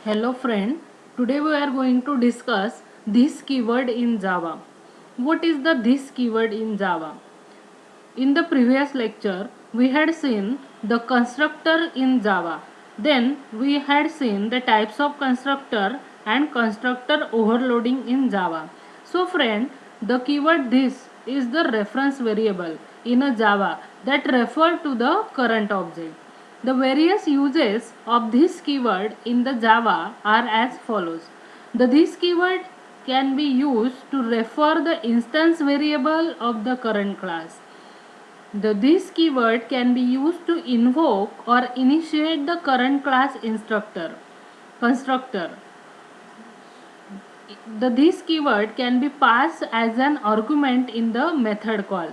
Hello friend, today we are going to discuss this keyword in Java. What is the this keyword in Java? In the previous lecture, we had seen the constructor in Java. Then we had seen the types of constructor and constructor overloading in Java. So friend, the keyword this is the reference variable in a Java that refer to the current object. The various uses of this keyword in the Java are as follows. The this keyword can be used to refer the instance variable of the current class. The this keyword can be used to invoke or initiate the current class constructor. The this keyword can be passed as an argument in the method call.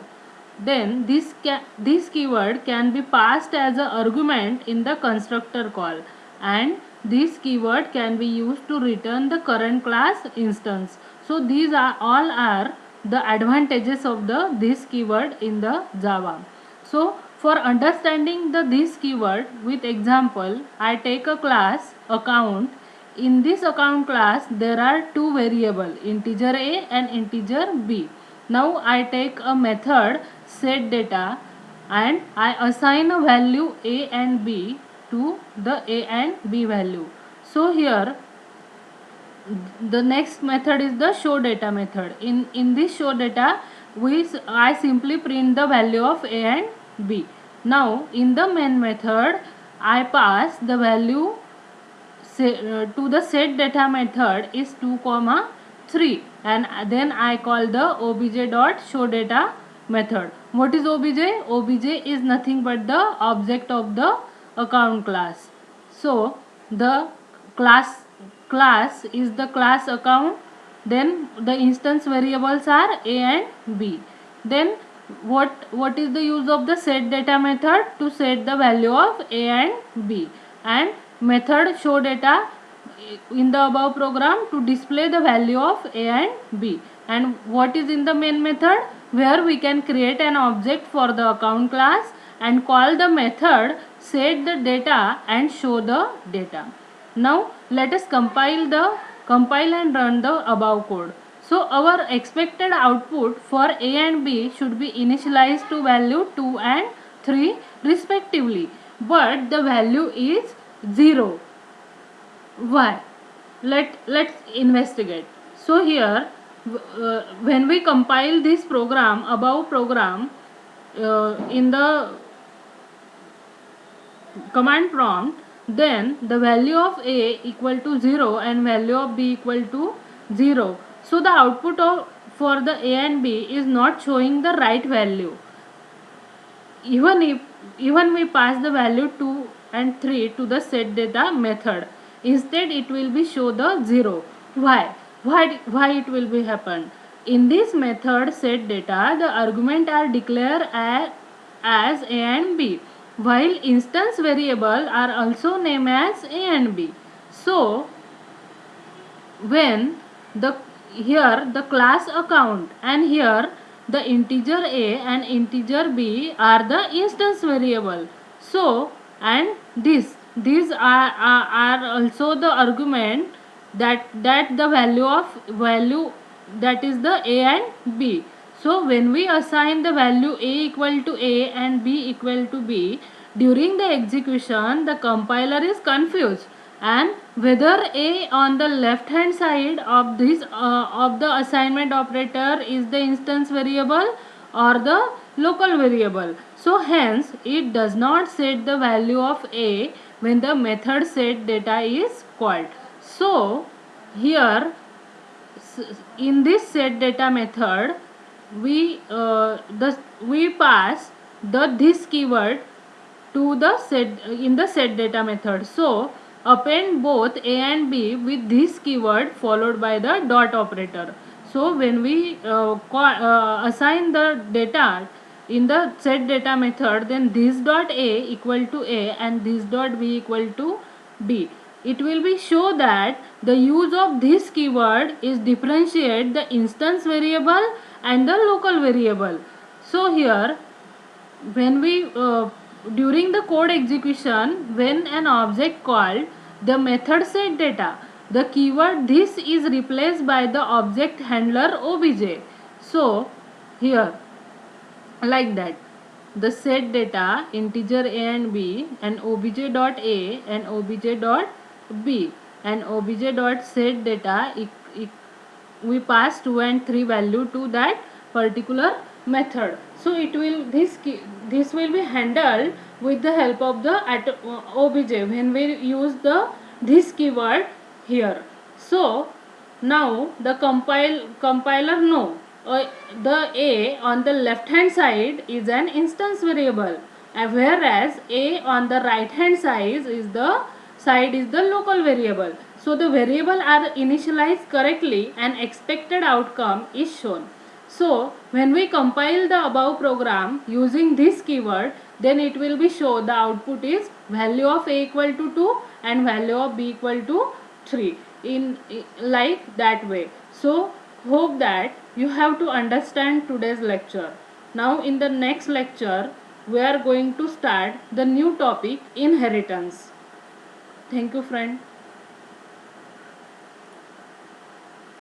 Then this keyword can be passed as an argument in the constructor call, and this keyword can be used to return the current class instance. So these are all are the advantages of the this keyword in the Java. So for understanding the this keyword with example, I take a class account. In this account class there are two variable, integer a and integer b. Now I take a method set data and I assign a value a and b to the a and b value. So here the next method is the show data method. In this show data I simply print the value of a and b. Now in the main method I pass the value to the set data method is 2 comma 3, and then I call the obj dot show data method. What is obj? Obj is nothing but the object of the account class. So the class is the class account. Then the instance variables are a and b. Then what is the use of the set data method? To set the value of a and b, and method show data in the above program to display the value of a and b. And what is in the main method? Where we can create an object for the account class and call the method set the data and show the data. Now let us compile and run the above code. So our expected output for a and b should be initialized to value 2 and 3 respectively, but the value is 0. Why? Let's investigate. So here when we compile this program, above program, in the command prompt, then the value of a equal to 0 and value of b equal to 0. So the output for the a and b is not showing the right value, even we pass the value 2 and 3 to the set data method. Instead it will be show the 0. Why it will be happen? In this method set data, the argument are declared as a and b, while instance variable are also named as a and b. So when the here the class account and here the integer a and integer b are the instance variable. So and these are also the argument that the value that is the a and b. So when we assign the value a equal to a and b equal to b, during the execution the compiler is confused, and whether a on the left hand side of this of the assignment operator is the instance variable or the local variable. So hence it does not set the value of a when the method set data is called. So here in this set data method we pass the this keyword to the set in the set data method. So append both a and b with this keyword followed by the dot operator. So when we assign the data in the set data method, then this dot a equal to a and this dot b equal to b. It will be show that the use of this keyword is differentiate the instance variable and the local variable. So here when we during the code execution, when an object called the method set data, the keyword this is replaced by the object handler obj. So here, like that, the set data integer a and b and obj dot a and obj dot b and obj dot set data we pass 2 and 3 value to that particular method. So it will this will be handled with the help of the obj when we use the this keyword here. So now the compiler know the a on the left hand side is an instance variable, whereas a on the right hand side is the local variable. So the variable are initialized correctly and expected outcome is shown. So when we compile the above program using this keyword, then it will be show the output is value of a equal to 2 and value of b equal to 3 in like that way. So hope that you have to understand today's lecture. Now in the next lecture we are going to start the new topic, inheritance. Thank you friend.